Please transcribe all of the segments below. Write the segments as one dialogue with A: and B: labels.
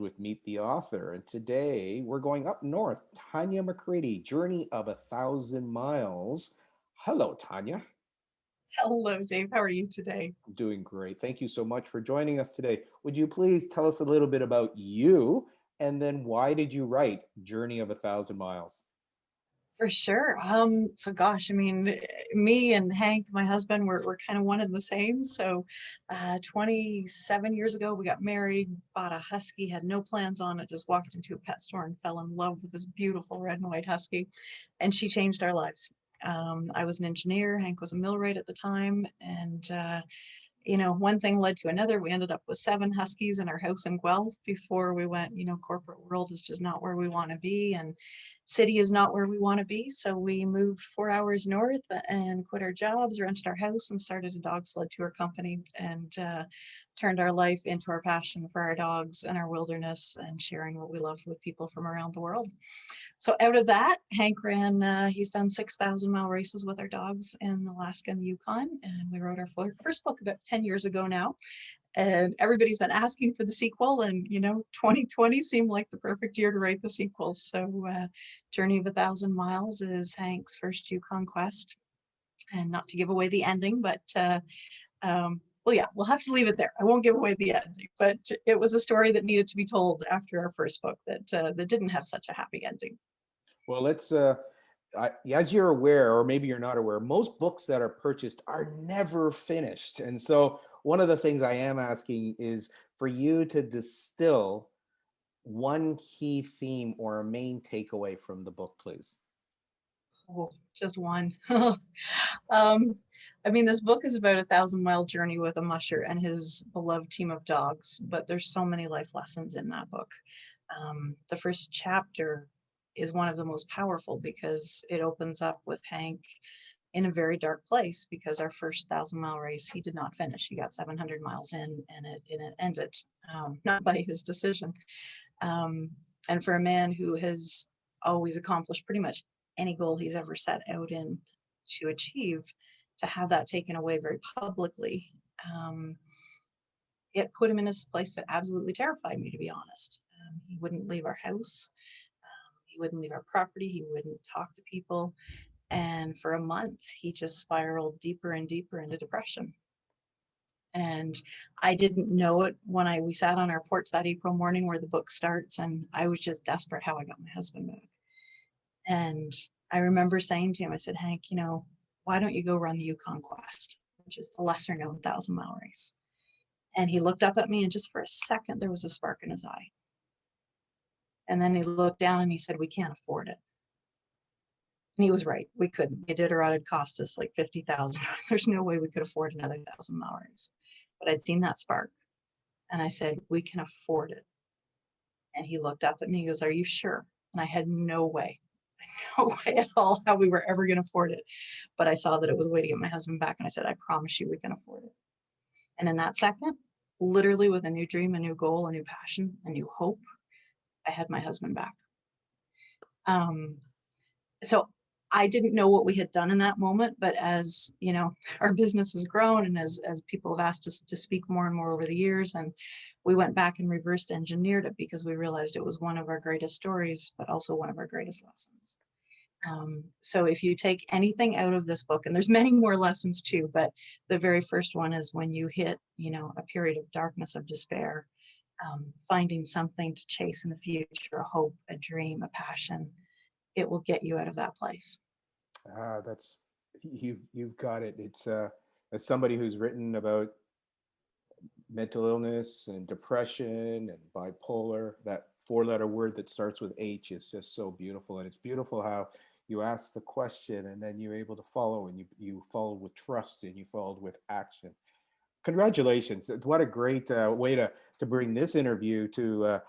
A: with Meet the Author. And today we're going up north. Tanya McCready, Journey of 1,000 Miles. Hello, Tanya.
B: Hello, Dave. How are you today?
A: I'm doing great. Thank you so much for joining us today. Would you please tell us a little bit about you, and then why did you write Journey of 1,000 Miles?
B: For sure. So gosh, I mean, me and Hank, my husband, we're kind of one and the same. So 27 years ago, we got married, bought a husky, had no plans on it, just walked into a pet store and fell in love with this beautiful red and white husky. And she changed our lives. I was an engineer, Hank was a millwright at the time, and one thing led to another. We ended up with 7 huskies in our house in Guelph before we went, corporate world is just not where we want to be, and city is not where we want to be. So we moved 4 hours north and quit our jobs, rented our house, and started a dog sled tour company, and turned our life into our passion for our dogs and our wilderness and sharing what we love with people from around the world. So out of that, Hank he's done 6,000-mile races with our dogs in Alaska and the Yukon. And we wrote our first book about 10 years ago now. And everybody's been asking for the sequel. And, 2020 seemed like the perfect year to write the sequel. So Journey of 1,000 Miles is Hank's first Yukon Quest. And not to give away the ending, but well, yeah, we'll have to leave it there. I won't give away the ending, but it was a story that needed to be told after our first book that didn't have such a happy ending.
A: Well, as you're aware, or maybe you're not aware, most books that are purchased are never finished. And so one of the things I am asking is for you to distill one key theme or a main takeaway from the book, please.
B: Oh, just one. I mean, this book is about 1,000-mile journey with a musher and his beloved team of dogs, but there's so many life lessons in that book. The first chapter is one of the most powerful because it opens up with Hank in a very dark place, because our first 1,000-mile race, he did not finish. He got 700 miles in and it ended, not by his decision. And for a man who has always accomplished pretty much any goal he's ever set out in to achieve, to have that taken away very publicly, it put him in a place that absolutely terrified me, to be honest. He wouldn't leave our house. He wouldn't leave our property. He wouldn't talk to people. And for a month, he just spiraled deeper and deeper into depression. And I didn't know it when we sat on our porch that April morning where the book starts, and I was just desperate how I got my husband back. And I remember saying to him, I said, Hank, why don't you go run the Yukon Quest, which is the lesser known 1,000-mile race? And he looked up at me, and just for a second, there was a spark in his eye. And then he looked down and he said, we can't afford it. And he was right. We couldn't. Iditarod had cost us like $50,000. There's no way we could afford another 1,000-mile race. But I'd seen that spark. And I said, we can afford it. And he looked up at me, he goes, are you sure? And I had no way at all how we were ever going to afford it. But I saw that it was a way to get my husband back. And I said, I promise you we can afford it. And in that second, literally with a new dream, a new goal, a new passion, a new hope, I had my husband back. So I didn't know what we had done in that moment, but as our business has grown, and as people have asked us to speak more and more over the years, and we went back and reverse engineered it because we realized it was one of our greatest stories, but also one of our greatest lessons. So if you take anything out of this book, and there's many more lessons too, but the very first one is when you hit, a period of darkness, of despair, finding something to chase in the future, a hope, a dream, a passion, it will get you out of that place.
A: That's you've got it. It's as somebody who's written about mental illness and depression and bipolar, that 4-letter word that starts with H is just so beautiful. And it's beautiful how you ask the question and then you're able to follow, and you followed with trust and you followed with action. Congratulations. What a great way to bring this interview to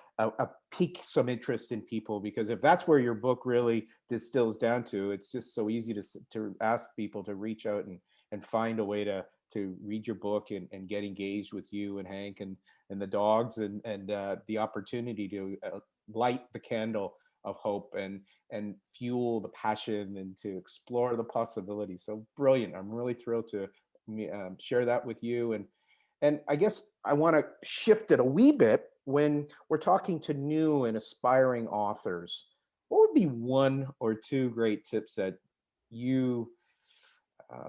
A: pique some interest in people, because if that's where your book really distills down to, it's just so easy to ask people to reach out and find a way to read your book and get engaged with you and Hank and the dogs and the opportunity to light the candle of hope and fuel the passion and to explore the possibilities. So brilliant. I'm really thrilled to share that with you. And I guess I want to shift it a wee bit when we're talking to new and aspiring authors, what would be one or two great tips that you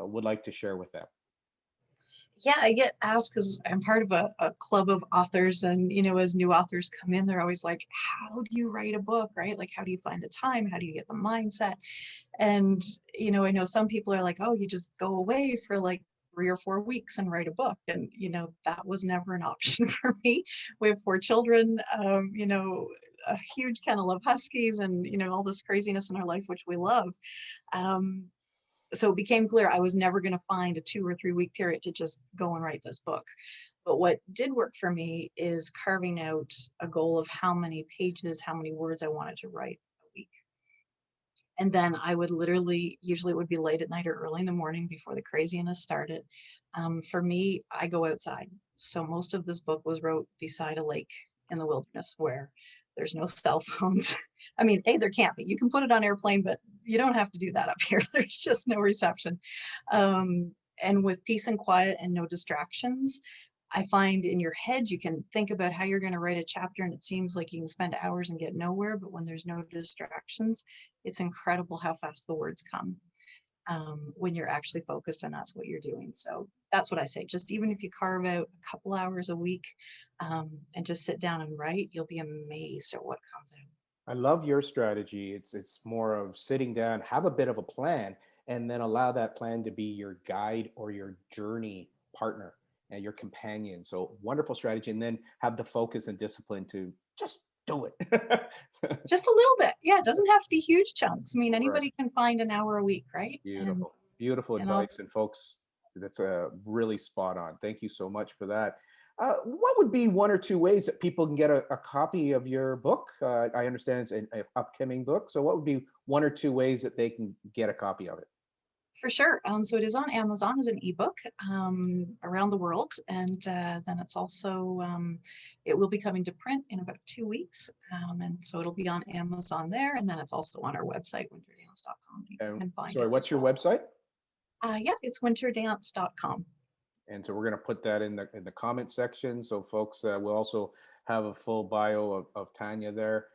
A: would like to share with them?
B: Yeah, I get asked because I'm part of a club of authors, and as new authors come in, they're always like, "How do you write a book?" Right? Like, how do you find the time? How do you get the mindset? And I know some people are like, "Oh, you just go away for like 3 or 4 weeks and write a book," and that was never an option for me. We have 4 children, a huge kennel of huskies, and all this craziness in our life, which we love. Um, so it became clear I was never going to find a 2 or 3 week period to just go and write this book. But what did work for me is carving out a goal of how many pages, how many words I wanted to write a week. And then I would literally, usually it would be late at night or early in the morning before the craziness started. For me, I go outside. So most of this book was wrote beside a lake in the wilderness where there's no cell phones. I mean, there can't be. You can put it on airplane, but you don't have to do that up here. There's just no reception. And with peace and quiet and no distractions, I find in your head, you can think about how you're going to write a chapter, and it seems like you can spend hours and get nowhere. But when there's no distractions, it's incredible how fast the words come when you're actually focused and that's what you're doing. So that's what I say. Just even if you carve out a couple hours a week and just sit down and write, you'll be amazed at what comes out.
A: I love your strategy. It's more of sitting down, have a bit of a plan, and then allow that plan to be your guide or your journey partner and your companion. So wonderful strategy, and then have the focus and discipline to just do it.
B: Just a little bit. Yeah, it doesn't have to be huge chunks. I mean,
A: Right.
B: anybody can find an hour a week, right? And
A: Beautiful, beautiful
B: and I'll
A: advice, and folks, that's really spot on. Thank you so much for that. What would be one or two ways that people can get a copy of your book? I understand it's an upcoming book, so what would be one or two ways that they can get a copy of it?
B: For sure. So it is on Amazon as an ebook around the world, and then it will be coming to print in about 2 weeks, and so it'll be on Amazon there, and then it's also on our website, winterdance.com. You
A: And
B: can find
A: sorry,
B: it as
A: what's your
B: well.
A: website?
B: Yeah, it's winterdance.com.
A: And so we're going to put that in the comment section. So folks, we'll also have a full bio of Tanya there.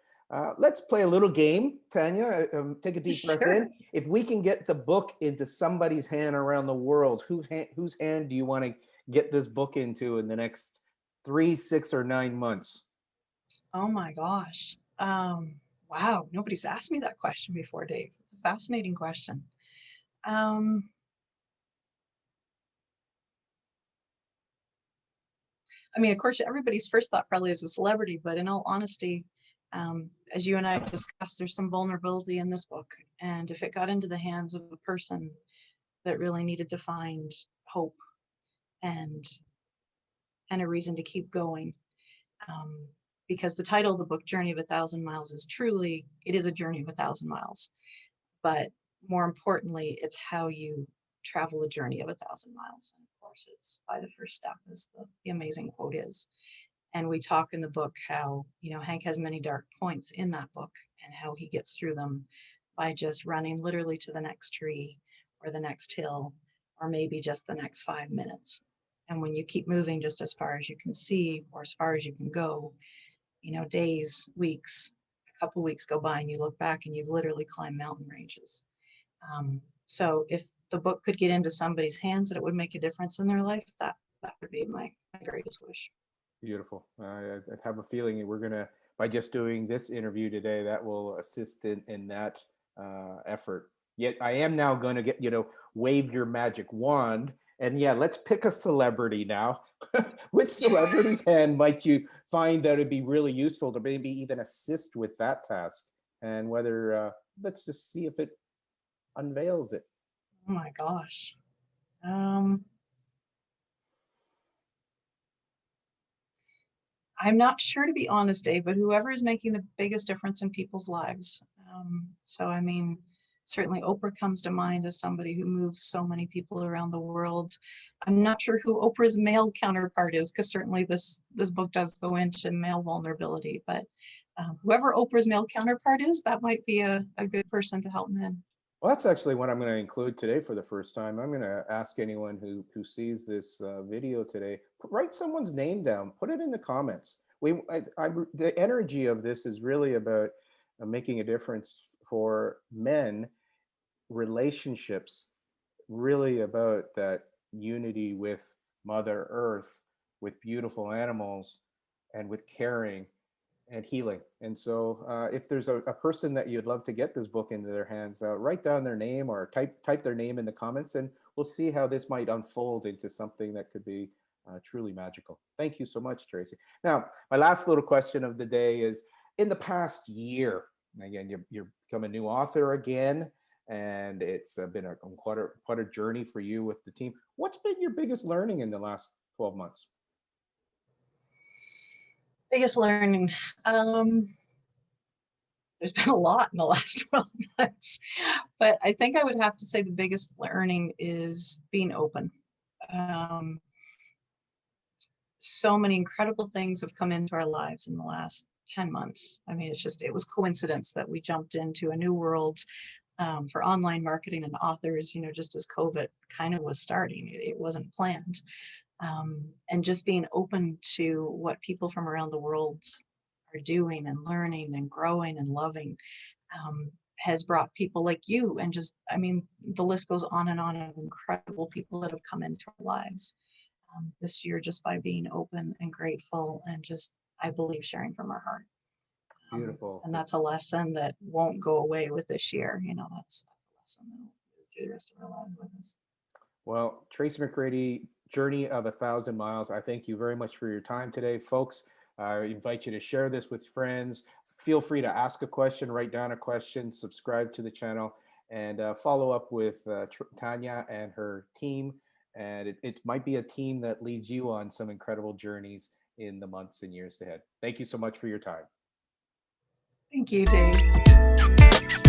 A: Let's play a little game, Tanya. Take a deep breath
B: Sure.
A: in. If we can get the book into somebody's hand around the world, whose hand do you want to get this book into in the next 3, 6, or 9 months?
B: Oh my gosh. Wow, nobody's asked me that question before, Dave. It's a fascinating question. Um, I mean, of course, everybody's first thought probably is a celebrity, but in all honesty, as you and I discussed, there's some vulnerability in this book. And if it got into the hands of a person that really needed to find hope and and a reason to keep going, um, because the title of the book, Journey of 1,000 Miles, is truly, it is a journey of 1,000 miles. But more importantly, it's how you travel a journey of 1,000 miles. And of course, it's by the first step, as the amazing quote is. And we talk in the book how, Hank has many dark points in that book and how he gets through them by just running literally to the next tree or the next hill or maybe just the next 5 minutes. And when you keep moving just as far as you can see or as far as you can go, days, weeks, a couple weeks go by and you look back and you've literally climbed mountain ranges. So if the book could get into somebody's hands that it would make a difference in their life, that would be my greatest wish.
A: Beautiful. I have a feeling we're gonna, by just doing this interview today, that will assist in that effort. Yet I am now going to get wave your magic wand, and yeah, let's pick a celebrity now. Which celebrity's hand might you find that it'd be really useful to maybe even assist with that task, and whether let's just see if it unveils it.
B: Oh my gosh. Um, I'm not sure, to be honest, Dave, but whoever is making the biggest difference in people's lives. So, I mean, certainly Oprah comes to mind as somebody who moves so many people around the world. I'm not sure who Oprah's male counterpart is, because certainly this book does go into male vulnerability. But whoever Oprah's male counterpart is, that might be a good person to help men.
A: Well, that's actually what I'm going to include today for the first time. I'm going to ask anyone who sees this video today, write someone's name down, put it in the comments. the energy of this is really about making a difference for men, relationships, really about that unity with Mother Earth, with beautiful animals, and with caring and healing. And so, if there's a person that you'd love to get this book into their hands, write down their name or type their name in the comments, and we'll see how this might unfold into something that could be truly magical. Thank you so much, Tracy. Now, my last little question of the day is: in the past year, again, you're become a new author again, and it's been quite a journey for you with the team. What's been your biggest learning in the last 12 months?
B: Biggest learning. Um, there's been a lot in the last 12 months, but I think I would have to say the biggest learning is being open. Um, so many incredible things have come into our lives in the last 10 months. I mean, it was coincidence that we jumped into a new world for online marketing and authors, just as COVID kind of was starting. It wasn't planned. And just being open to what people from around the world are doing and learning and growing and loving has brought people like you, and just, I mean, the list goes on and on of incredible people that have come into our lives this year, just by being open and grateful and just, I believe, sharing from our heart.
A: Beautiful.
B: And that's a lesson that won't go away with this year. That's a lesson that will go through the rest of our lives with us.
A: Well, Tracy McCready, Journey of 1,000 Miles. I thank you very much for your time today, folks. I invite you to share this with friends. Feel free to ask a question, write down a question, subscribe to the channel, and follow up with Tanya and her team. And it might be a team that leads you on some incredible journeys in the months and years ahead. Thank you so much for your time.
B: Thank you, Dave.